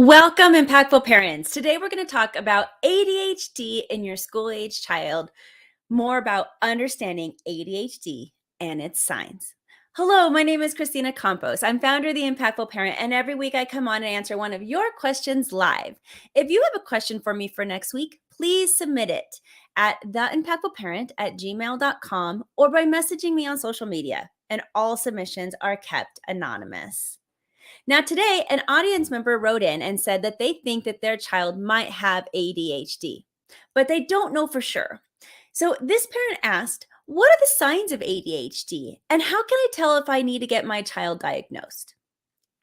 Welcome, impactful parents. Today we're going to talk about ADHD in your school-age child, more about understanding ADHD and its signs. Hello, my name is Kristina Campos. I'm founder of The Impactful Parent, and every week I come on and answer one of your questions live. If you have a question for me for next week, please submit it at theimpactfulparent@gmail.com or by messaging me on social media, and all submissions are kept anonymous. Now, today, an audience member wrote in and said that they think that their child might have ADHD, but they don't know for sure. So, this parent asked, what are the signs of ADHD, and how can I tell if I need to get my child diagnosed?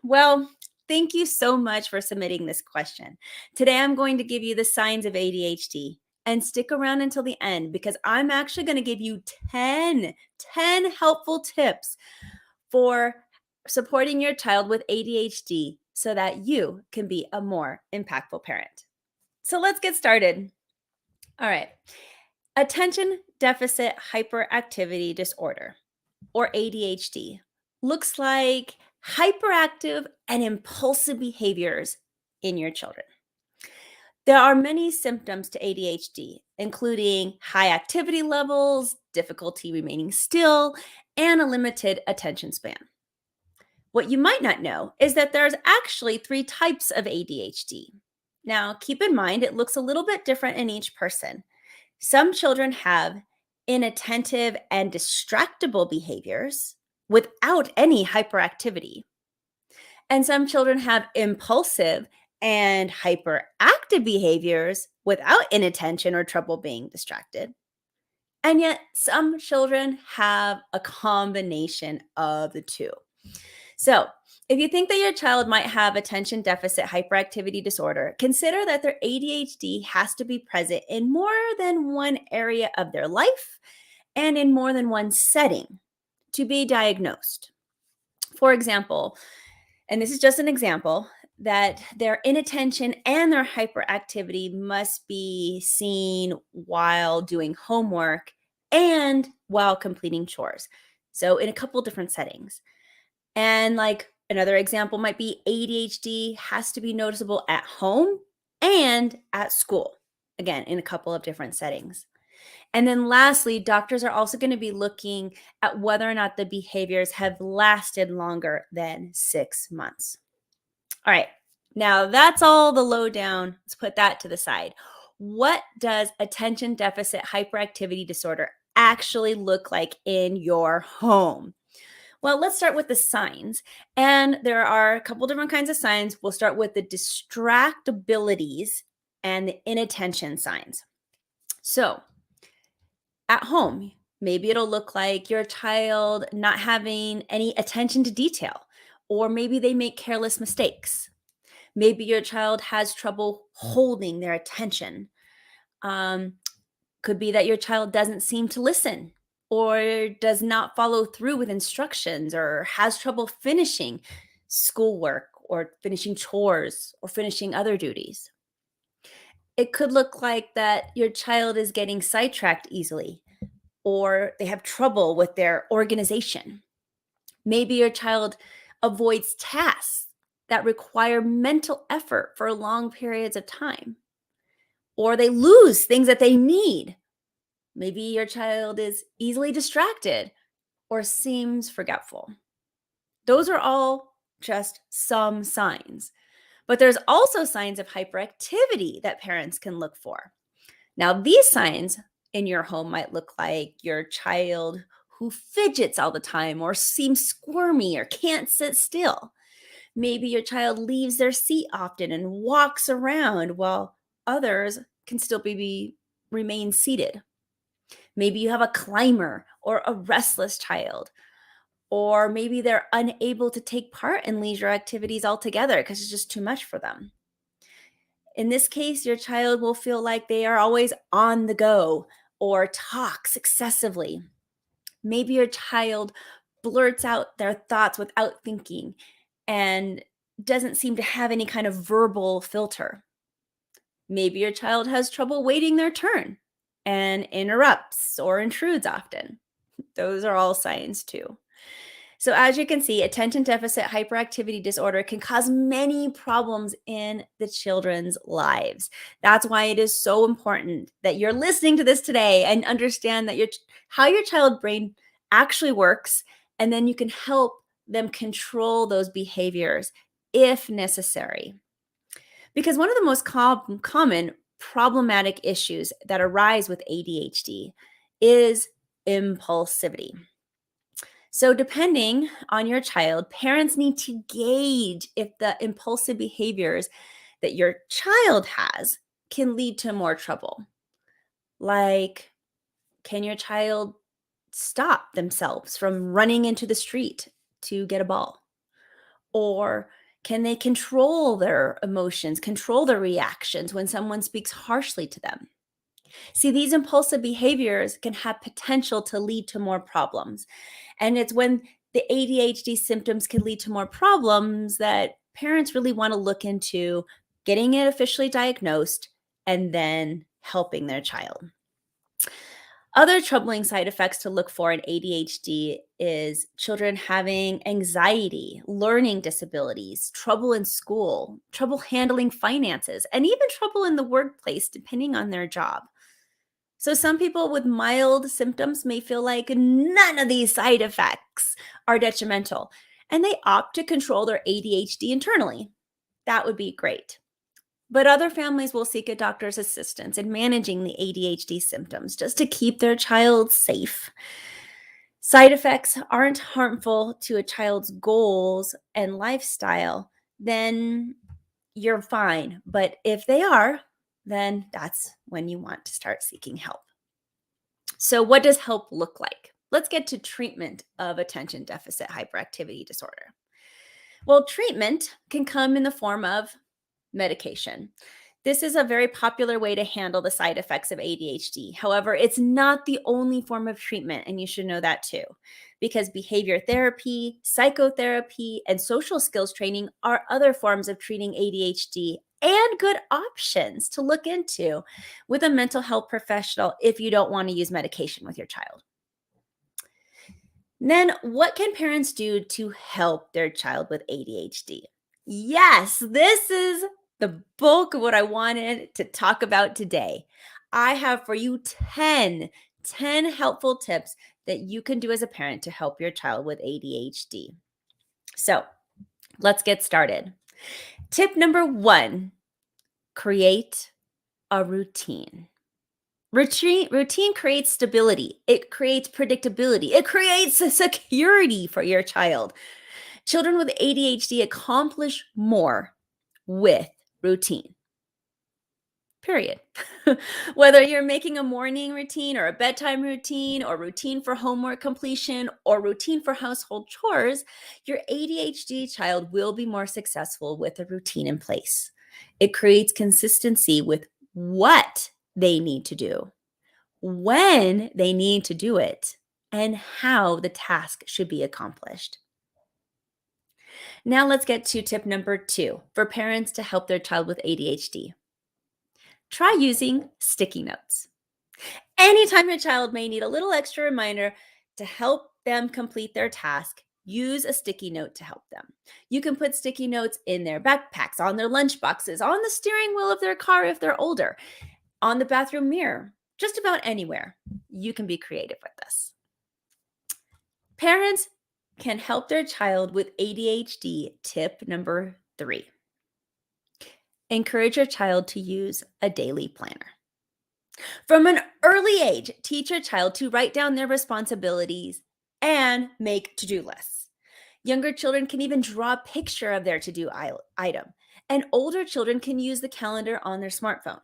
Well, thank you so much for submitting this question. Today, I'm going to give you the signs of ADHD. And stick around until the end because I'm actually going to give you 10 helpful tips for supporting your child with ADHD so that you can be a more impactful parent. So let's get started. All right. Attention Deficit Hyperactivity Disorder, or ADHD, looks like hyperactive and impulsive behaviors in your children. There are many symptoms to ADHD, including high activity levels, difficulty remaining still, and a limited attention span. What you might not know is that there's actually 3 types of ADHD. Now, keep in mind, it looks a little bit different in each person. Some children have inattentive and distractible behaviors without any hyperactivity. And some children have impulsive and hyperactive behaviors without inattention or trouble being distracted. And yet, some children have a combination of the two. So, if you think that your child might have attention deficit hyperactivity disorder, consider that their ADHD has to be present in more than one area of their life and in more than one setting to be diagnosed. For example, and this is just an example, that their inattention and their hyperactivity must be seen while doing homework and while completing chores. So, in a couple different settings. And like another example might be ADHD has to be noticeable at home and at school. Again, in a couple of different settings. And then lastly, doctors are also going to be looking at whether or not the behaviors have lasted longer than 6 months. All right, now that's all the lowdown. Let's put that to the side. What does attention deficit hyperactivity disorder actually look like in your home? Well, let's start with the signs. And there are a couple different kinds of signs. We'll start with the distractabilities and the inattention signs. So, at home, maybe it'll look like your child not having any attention to detail, or maybe they make careless mistakes. Maybe your child has trouble holding their attention. Um, could be that your child doesn't seem to listen or does not follow through with instructions or has trouble finishing schoolwork or finishing chores or finishing other duties. It could look like that your child is getting sidetracked easily or they have trouble with their organization. Maybe your child avoids tasks that require mental effort for long periods of time, or they lose things that they need. Maybe your child is easily distracted or seems forgetful. Those are all just some signs. But there's also signs of hyperactivity that parents can look for. Now, these signs in your home might look like your child who fidgets all the time or seems squirmy or can't sit still. Maybe your child leaves their seat often and walks around while others can still remain seated. Maybe you have a climber or a restless child, or maybe they're unable to take part in leisure activities altogether because it's just too much for them. In this case, your child will feel like they are always on the go or talks excessively. Maybe your child blurts out their thoughts without thinking and doesn't seem to have any kind of verbal filter. Maybe your child has trouble waiting their turn and interrupts or intrudes often. Those are all signs too. So, as you can see, attention deficit hyperactivity disorder can cause many problems in the children's lives. That's why it is so important that you're listening to this today and understand that how your child brain actually works, and then you can help them control those behaviors if necessary. Because one of the most common problematic issues that arise with ADHD is impulsivity. So, depending on your child, parents need to gauge if the impulsive behaviors that your child has can lead to more trouble. Like, can your child stop themselves from running into the street to get a ball? Or can they control their emotions, control their reactions when someone speaks harshly to them? See, these impulsive behaviors can have potential to lead to more problems. And it's when the ADHD symptoms can lead to more problems that parents really want to look into getting it officially diagnosed and then helping their child. Other troubling side effects to look for in ADHD is children having anxiety, learning disabilities, trouble in school, trouble handling finances, and even trouble in the workplace, depending on their job. So, some people with mild symptoms may feel like none of these side effects are detrimental, and they opt to control their ADHD internally. That would be great. But other families will seek a doctor's assistance in managing the ADHD symptoms just to keep their child safe. Side effects aren't harmful to a child's goals and lifestyle, then you're fine. But if they are, then that's when you want to start seeking help. So, what does help look like? Let's get to treatment of attention deficit hyperactivity disorder. Well, treatment can come in the form of medication. This is a very popular way to handle the side effects of ADHD. However, it's not the only form of treatment, and you should know that too, because behavior therapy, psychotherapy, and social skills training are other forms of treating ADHD and good options to look into with a mental health professional if you don't want to use medication with your child. Then, what can parents do to help their child with ADHD? Yes, this is the bulk of what I wanted to talk about today. I have for you 10 helpful tips that you can do as a parent to help your child with ADHD. So, let's get started. Tip number 1, create a routine. Routine creates stability. It creates predictability. It creates a security for your child. Children with ADHD accomplish more with routine. Period. Whether you're making a morning routine or a bedtime routine or routine for homework completion or routine for household chores, your ADHD child will be more successful with a routine in place. It creates consistency with what they need to do, when they need to do it, and how the task should be accomplished. Now let's get to tip number 2 for parents to help their child with ADHD. Try using sticky notes. Anytime your child may need a little extra reminder to help them complete their task, use a sticky note to help them. You can put sticky notes in their backpacks, on their lunch boxes, on the steering wheel of their car if they're older, on the bathroom mirror, just about anywhere. You can be creative with this. Parents can help their child with ADHD. Tip number 3. Encourage your child to use a daily planner. From an early age, teach your child to write down their responsibilities and make to-do lists. Younger children can even draw a picture of their to-do item, and older children can use the calendar on their smartphone.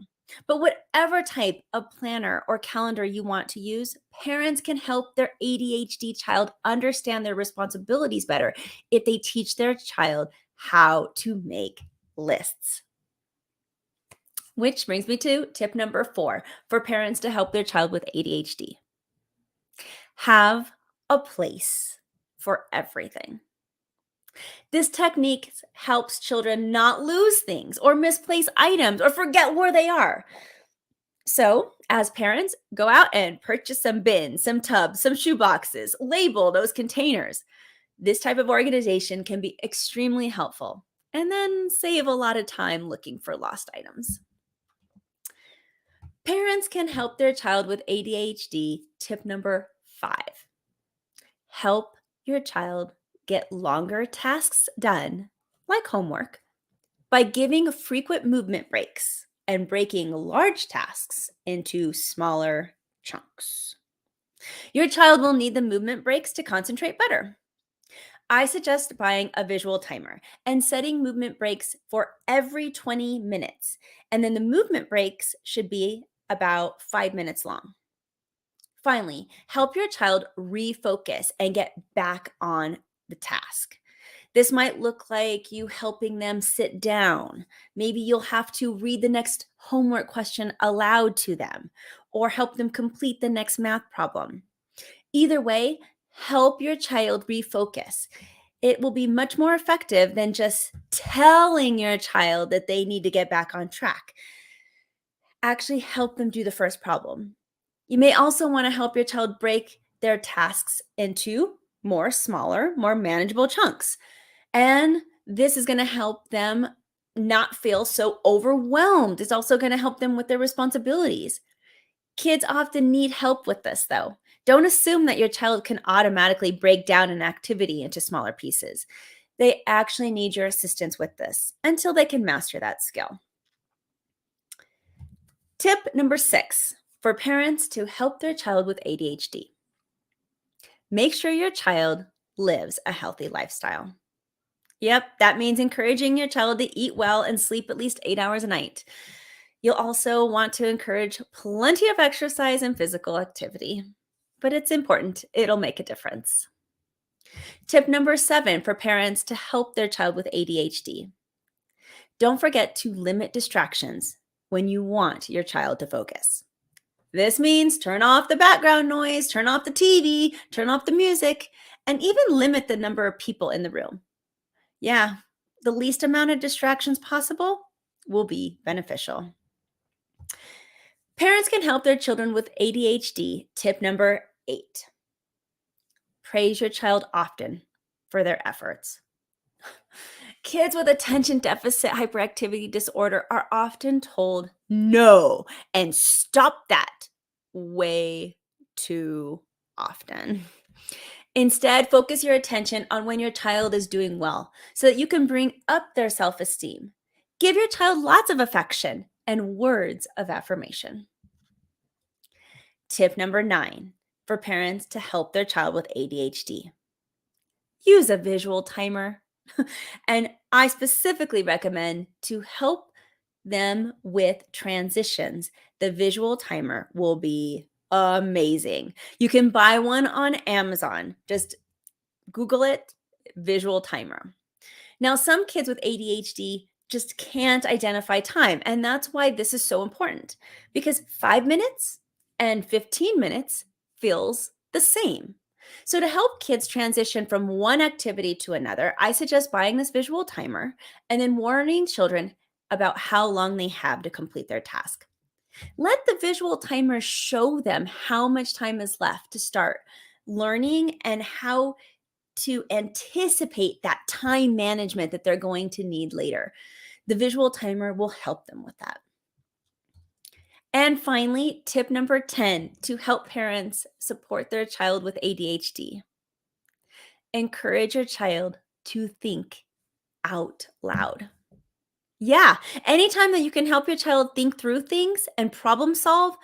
But whatever type of planner or calendar you want to use, parents can help their ADHD child understand their responsibilities better if they teach their child how to make lists. Which brings me to tip number 4 for parents to help their child with ADHD. Have a place for everything. This technique helps children not lose things or misplace items or forget where they are. So, as parents, go out and purchase some bins, some tubs, some shoe boxes, label those containers. This type of organization can be extremely helpful and then save a lot of time looking for lost items. Parents can help their child with ADHD. Tip number 5. Help your child get longer tasks done, like homework, by giving frequent movement breaks and breaking large tasks into smaller chunks. Your child will need the movement breaks to concentrate better. I suggest buying a visual timer and setting movement breaks for every 20 minutes. And then the movement breaks should be about 5 minutes long. Finally, help your child refocus and get back on the task. This might look like you helping them sit down. Maybe you'll have to read the next homework question aloud to them or help them complete the next math problem. Either way, help your child refocus. It will be much more effective than just telling your child that they need to get back on track. Actually, help them do the first problem. You may also want to help your child break their tasks into smaller, more manageable chunks. And this is going to help them not feel so overwhelmed. It's also going to help them with their responsibilities. Kids often need help with this, though. Don't assume that your child can automatically break down an activity into smaller pieces. They actually need your assistance with this until they can master that skill. Tip number 6 for parents to help their child with ADHD. Make sure your child lives a healthy lifestyle. Yep, that means encouraging your child to eat well and sleep at least 8 hours a night. You'll also want to encourage plenty of exercise and physical activity, but it's important. It'll make a difference. Tip number 7 for parents to help their child with ADHD. Don't forget to limit distractions when you want your child to focus. This means turn off the background noise, turn off the TV, turn off the music, and even limit the number of people in the room. Yeah, the least amount of distractions possible will be beneficial. Parents can help their children with ADHD. Tip number 8. Praise your child often for their efforts. Kids with attention deficit hyperactivity disorder are often told no and stop that way too often. Instead, focus your attention on when your child is doing well so that you can bring up their self-esteem. Give your child lots of affection and words of affirmation. Tip number 9 for parents to help their child with ADHD. Use a visual timer. And I specifically recommend to help them with transitions. The visual timer will be amazing. You can buy one on Amazon. Just Google it, visual timer. Now, some kids with ADHD just can't identify time. And that's why this is so important because 5 minutes and 15 minutes feels the same. So to help kids transition from one activity to another, I suggest buying this visual timer and then warning children about how long they have to complete their task. Let the visual timer show them how much time is left to start learning and how to anticipate that time management that they're going to need later. The visual timer will help them with that. And finally, tip number 10 to help parents support their child with ADHD. Encourage your child to think out loud. Yeah, anytime that you can help your child think through things and problem solve,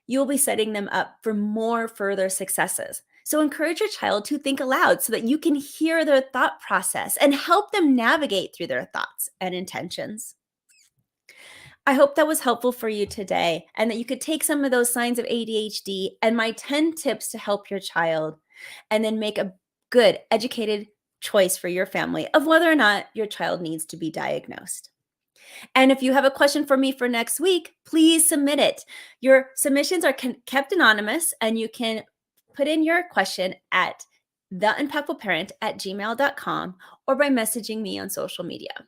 you'll be setting them up for more further successes. So encourage your child to think aloud so that you can hear their thought process and help them navigate through their thoughts and intentions. I hope that was helpful for you today and that you could take some of those signs of ADHD and my 10 tips to help your child and then make a good, educated choice for your family of whether or not your child needs to be diagnosed. And if you have a question for me for next week, please submit it. Your submissions are kept anonymous, and you can put in your question at theimpactfulparent@gmail.com or by messaging me on social media.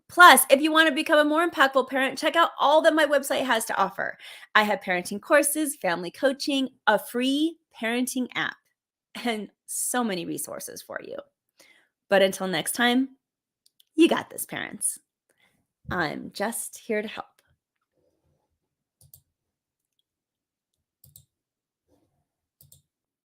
Plus, if you want to become a more impactful parent, check out all that my website has to offer. I have parenting courses, family coaching, a free parenting app, and so many resources for you. But until next time, you got this, parents. I'm just here to help.